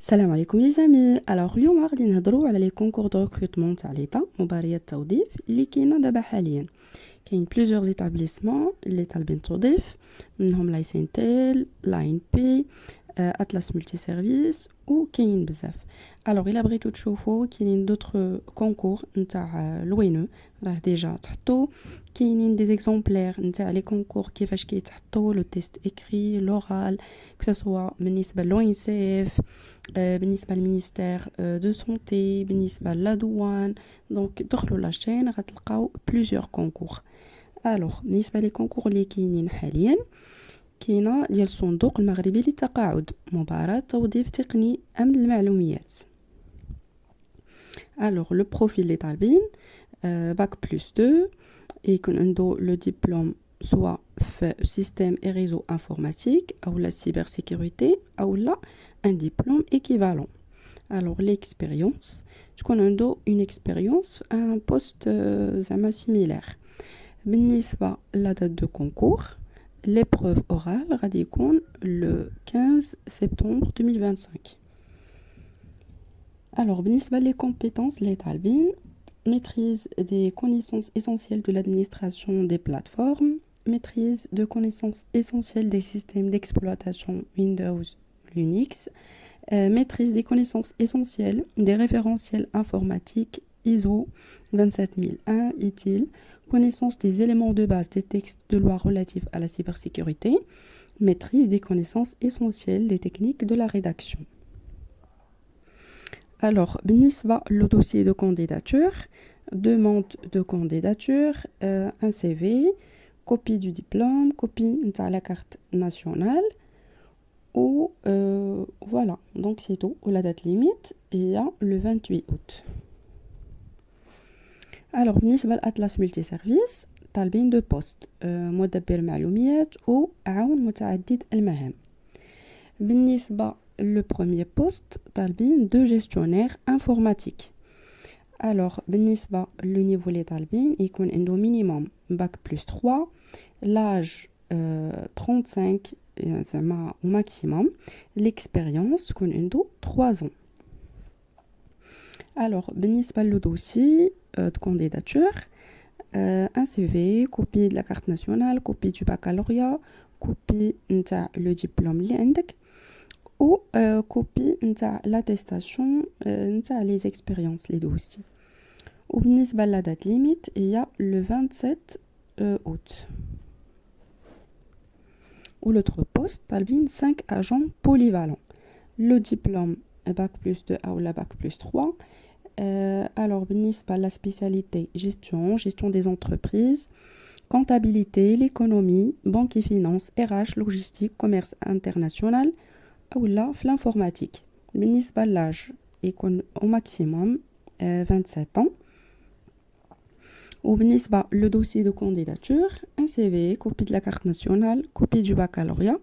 السلام عليكم يا جميل. اليوم غادي نهضروا على لي كونكور دو ريكروتمون تاع ليطا، مباريات التوظيف اللي كاينه دابا حاليا. كاين بليزيور ايتابليسمون اللي طالبين توظيف، منهم لايسنتيل، لاين بي، اتلاس ملتي سيرفيس، وكاين بزاف. الا بغيتو تشوفوا كاينين دوطخ كونكور نتاع لوينو راه ديجا تحطوا. كاينين دي زيكزومبلير نتاع لي كونكور كيفاش كيتحطوا لو تيست اكري لورال، كسوا بالنسبه لو سي اف، بالنسبه للمينيستير دو سونتي، بالنسبه للدوان. دونك دخلوا لاشين غتلقاو بليزيور كونكور. بالنسبه لي كونكور اللي كاينين حاليا، كاينه ديال الصندوق المغربي للتقاعد، مباراة توظيف تقني امن المعلومات. لو بروفيل اللي طالبين باك بلس 2، يكون عنده لو ديبلوم سوا في سيستيم اي ريزو انفورماتيك او لا سيبر سيكوريتي او لا ان ديبلوم ايكيفالون. ليكسبيريونس تكون عنده اون اكسبيريونس ان بوست زعما سيميلير. بالنسبه لا دات دو كونكور، l'épreuve orale غادي يكون le 15 septembre 2025. بالنسبة les compétences les طالبين: maîtrise des connaissances essentielles de l'administration des plateformes, maîtrise de connaissances essentielles des systèmes d'exploitation Windows Linux, maîtrise des connaissances essentielles des référentiels informatiques ISO 27001 ITIL, connaissance des éléments de base des textes de loi relatifs à la cybersécurité, maîtrise des connaissances essentielles des techniques de la rédaction. بالنسبة le dossier de candidature, demande de candidature, un CV, copie du diplôme, copie de la carte nationale, ou voilà, donc c'est tout. La date limite est le 28 août. بالنسبة لأتلاس ملتي سيرفيس، طالبين دو بوست مدبر معلومات أو عون متعدد المهام. بالنسبة لو بروميير بوست طالبين دو جيستيونير انفورماتيك. بالنسبة لو نيفو لي طالبين يكون عنده مينيموم باك بلس 3، لاج 35 زعما ماكسيموم، ليكسبيريونس تكون عنده 3 ans. بالنسبة لو دوسي de candidature, un CV, copie de la carte nationale, copie du baccalauréat, copie de le diplôme اللي عندك، ou copie de l'attestation de les expériences les dossiers. وبالنسبة la date limite il y a le 27 août. Ou l'autre poste طالبين 5 agents polyvalents, le diplôme bac plus 2 ou la bac plus 3. بالنسبة la spécialité gestion des entreprises, comptabilité, l'économie, banque et finance, RH, logistique, commerce international ou là l'informatique. بالنسبة l'âge يكون au maximum 27 ans. وبالنسبة le dossier de candidature, un CV, copie de la carte nationale, copie du baccalauréat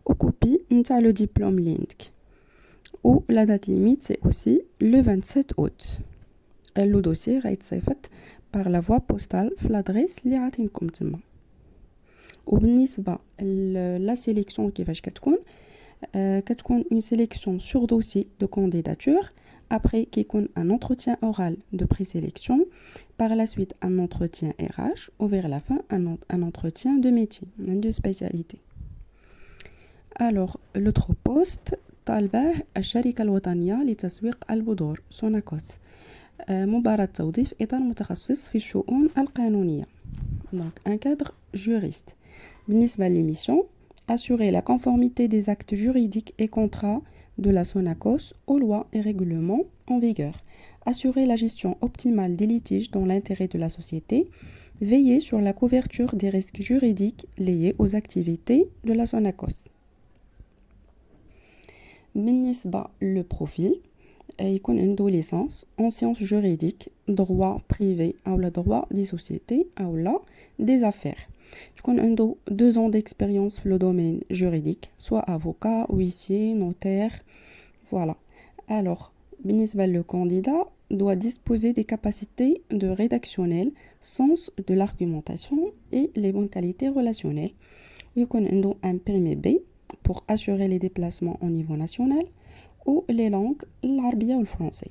ou copie نتاع le diplôme اللي عندك. Ou la date limite c'est aussi le 27 août. Le dossier غيتصيفط par la voie postale في l'adresse اللي عاطينكم تما. وبالنسبة la sélection كيفاش كتكون une sélection sur dossier de candidature. Après كيكون un entretien oral de présélection, par la suite un entretien RH, ou vers la fin un entretien de métier, de spécialité. l'autre poste طالباه الشركة الوطنية لتسويق البذور سوناكوس، مباراة توظيف إطار متخصص في الشؤون القانونية، donc un cadre juriste. بالنسبة للميسيون: assurer la conformité des actes juridiques et contrats de la Sonacos aux lois et règlements en vigueur, assurer la gestion optimale des litiges dans l'intérêt de la société, veiller sur la couverture des risques juridiques liés aux activités de la Sonacos. بالنسبة le profil يكون عنده licence en sciences juridiques, droit privé ou le droit des sociétés ou là des affaires. تكون عنده 2 ans d'expérience dans le domaine juridique, soit avocat, huissier, notaire. Voilà. بالنسبة le candidat doit disposer des capacités de rédactionnel, sens de l'argumentation et les bonnes qualités relationnelles. يكون عنده un permis B pour assurer les déplacements au niveau national, ou les langues العربية والفرنسي.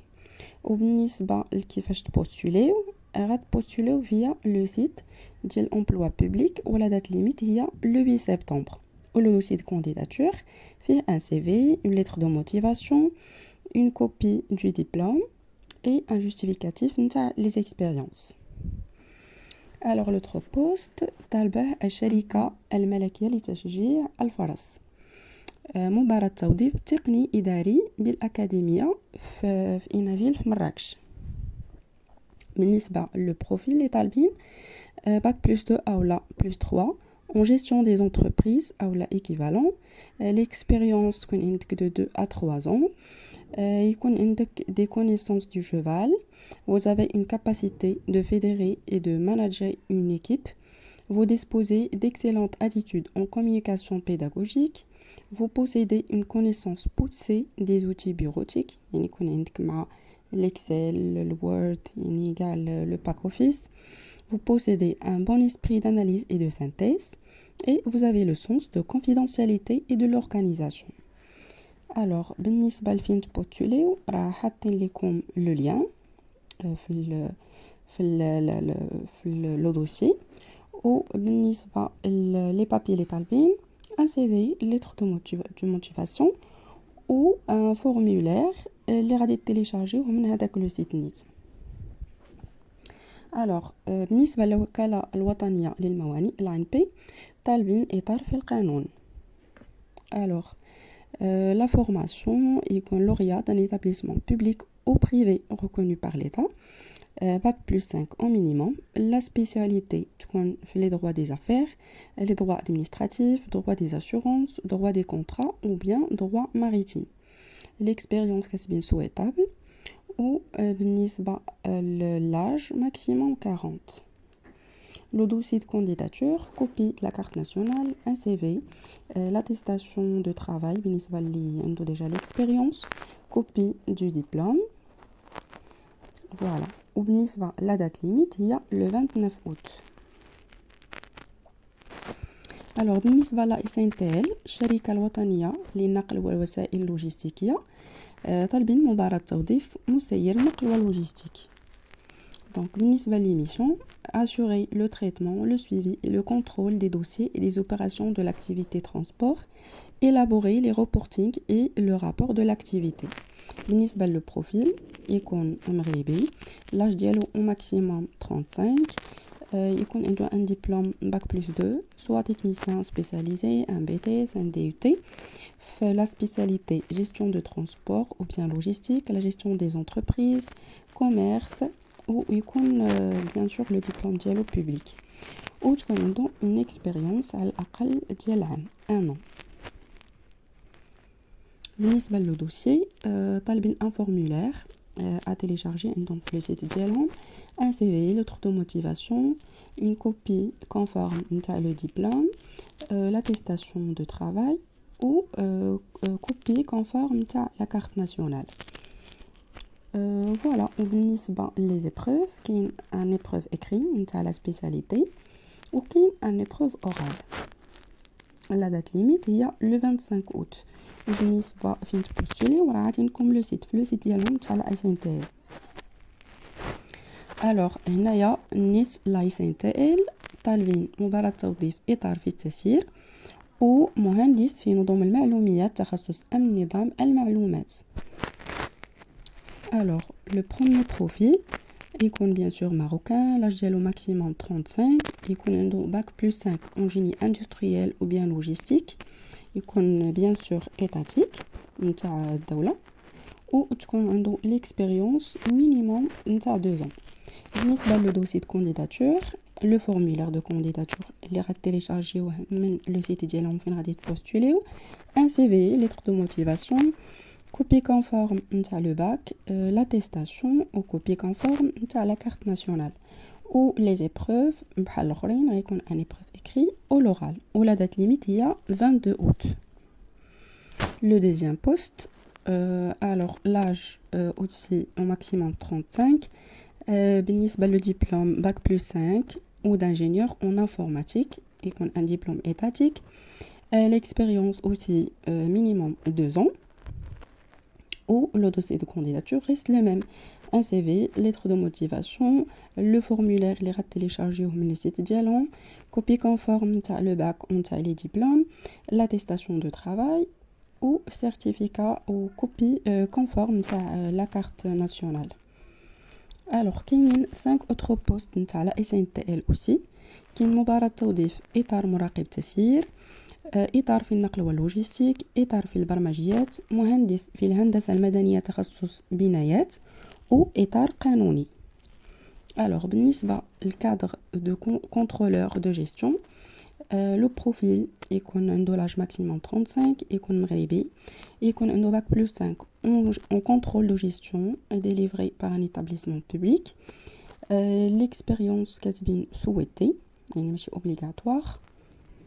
وبالنسبة لكيفاش تبوستوليو غتبوستوليو via le site ديال emploi public ولا date limite هي le 8 septembre. Le dossier de candidature fait un CV, une lettre de motivation, une copie du diplôme et un justificatif de les expériences. Alors l'autre poste تابع الشركة الملكية لتشجيع الفرص. مباراة توظيف تقني إداري بالأكاديمية في إنافيل في مراكش. بالنسبة للبروفيل اللي طالبين باك بلس 2 أو لا بلس 3 en gestion des entreprises أو لا équivalent. L'expérience تكون عندك de 2 à 3 ans. يكون عندك des connaissances du cheval. Vous avez une capacité de fédérer et de manager une équipe. Vous disposez d'excellentes attitudes en communication pédagogique. Vous possédez une connaissance poussée des outils bureautiques. يعني يكون عندك مع l'Excel, le Word, يعني égal le pack office. Vous possédez un bon esprit d'analyse et de synthèse. Et vous avez le sens de confidentialité et de l'organisation. Alors, بالنسبة لفين تبوستوليو راه حاطين لكم لو لين في لو دوسي. وبالنسبة لي بابي اللي طالبين un CV, lettre de motivation ou un formulaire اللي غادي تيليشارجيوه من هذاك لو سيت نيت. alors بالنسبة للوكالة الوطنية للموانئ العنبي طالبين إطار في القانون. alors la formation يكون lauréat d'un établissement public ou privé reconnu par l'État. Bac plus 5 au minimum. La spécialité تكون في les droits des affaires, les droits administratifs, droits des assurances, droits des contrats ou bien droit maritime. L'expérience est bien souhaitable. ou بالنسبة l'âge maximum 40. Le dossier de candidature, copie de la carte nationale, un CV, l'attestation de travail, بالنسبة اللي عنده déjà l'expérience, copie du diplôme. Voilà. وبالنسبة la date limite هي le 29 août. Alors بالنسبة ل SNTL الشركة الوطنية للنقل والوسائل اللوجستيكية طالبين مباراة توظيف مسير نقل واللوجستيك. Donc بالنسبة للميسيون assurer le traitement, le suivi et le contrôle des dossiers et des opérations de l'activité transport, élaborer les reportings et le rapport de l'activité. بالنسبة للبروفيل يكون مغربي, l'âge ديالو au maximum 35, يكون عنده un diplôme bac plus 2, soit technicien spécialisé, un BTS, un DUT, la spécialité gestion de transport ou bien logistique, la gestion des entreprises, commerce, ou يكون bien sûr le diplôme ديالو public, ou تكون عنده une expérience على الأقل ديال عام, un an. بالنسبة للدوسي طالبين un formulaire à télécharger عندهم في le site ديالهم, un CV, lettre de motivation, une copie conforme نتاع le diplôme, l'attestation de travail ou copie conforme نتاع la carte nationale. Voilà. وبالنسبة les épreuves كاين un épreuve écrite نتاع la spécialité ou كاين un épreuve orale. La date limite هي le 25 août. وبالنسبة فين تبوستولي وراه عاطينكم لو سيت في لو سيت ديالهم تاع لا SNTL. alors هنايا نيت لا SNTL طالبين مباراة توظيف إطار في التسيير ومهندس في نظم المعلوميات تخصص أمن نظام المعلومات. alors le premier profil يكون bien sûr marocain, l'âge ديالو maximum 35, يكون عنده bac plus 5 en génie industriel ou bien logistique, يكون bien sûr étatique نتاع الدولة, وتكون عنده l'expérience minimum نتاع 2 ans. بالنسبة لو dossier de candidature, le formulaire de candidature اللي غتيليشارجيوه من لو سيت ديالهم فين غادي تبوستوليو, un CV, lettre de motivation, copie conforme نتاع le bac, l'attestation ou copie conforme نتاع la carte nationale, ou les épreuves بحال الاخرين غيكون un épreuve écrit ou l'oral, ou la date limite هي 22 août. Le deuxième poste, alors l'âge aussi au maximum 35, بالنسبة le diplôme bac plus 5 ou d'ingénieur en informatique, يكون un diplôme étatique, l'expérience aussi minimum 2 ans. ou le dossier de candidature reste le même. Un CV, lettre de motivation, le formulaire اللي غتيليشارجيوه من le site ديالهم, copie conforme تاع le bac ou تاع les diplômes, l'attestation de travail ou certificat ou copie conforme تاع la carte nationale. Alors كاينين 5 autres postes نتاع la SNTL aussi. كاين مباراة توظيف إطار مراقب تسيير, إطار في النقل واللوجستيك, إطار في البرمجيات, مهندس في الهندسة المدنية تخصص بنايات أو إطار قانوني. Alors بالنسبة للكادر دو كونترولور دو جيستيون, لو بروفيل يكون عنده لاج ماكسيموم 35, يكون مغربي, يكون عنده باك بلس 5 en contrôle de gestion délivré par un établissement public. L'expérience كاتبين souhaitée, يعني ماشي obligatoire.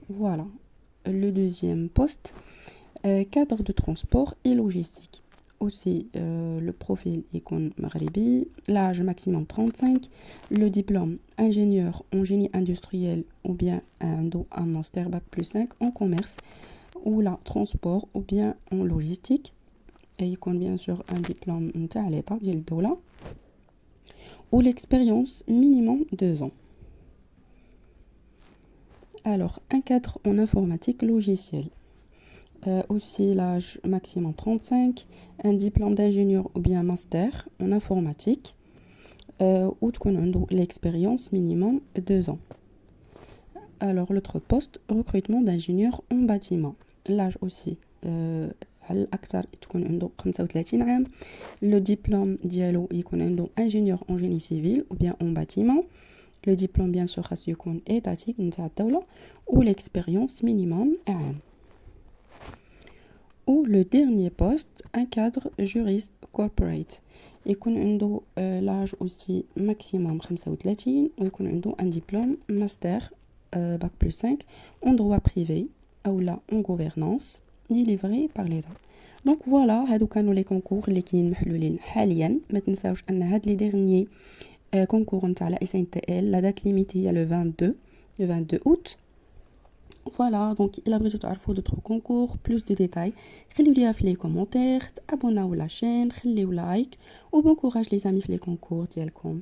Voilà. Le deuxième poste, cadre de transport et logistique. Aussi, le profil يكون مغربي, l'âge maximum 35, le diplôme ingénieur en génie industriel ou bien un master bac plus 5 en commerce ou la transport ou bien en logistique. Et يكون bien sûr un diplôme نتاع l'État ديال الدولة ou l'expérience minimum 2 ans. Alors, un cadre en informatique logicielle. Aussi l'âge maximum 35, un diplôme d'ingénieur ou bien master en informatique, ou l'expérience minimum 2 ans. Alors, l'autre poste, recrutement d'ingénieur en bâtiment. L'âge aussi, الأكثر تكون عنده 35 عام. Le diplôme ديالو يكون عنده ingénieur en génie civil ou bien en bâtiment. Le diplôme bien sûr خاصو يكون étatique نتاع الدولة, ou l'expérience minimum عام. Ou le dernier poste, un cadre juriste corporate. يكون عنده l'âge aussi maximum 35, ويكون عنده un diplôme master bac plus 5 en droit privé ou là en gouvernance délivré par l'État. Donc voilà, هادو كانوا les concours اللي كاين محلولين حاليا. ما تنساوش ان هاد لي dernier concours نتاع la SNTL, la date limite هي le 22 août. Voilà, donc il a besoin تعرفوا d'autres concours, plus de détails. خليو ليها في les commentaires, abonnez-vous à la chaîne, خليو like, ou bon courage les amis في les concours ديالكم.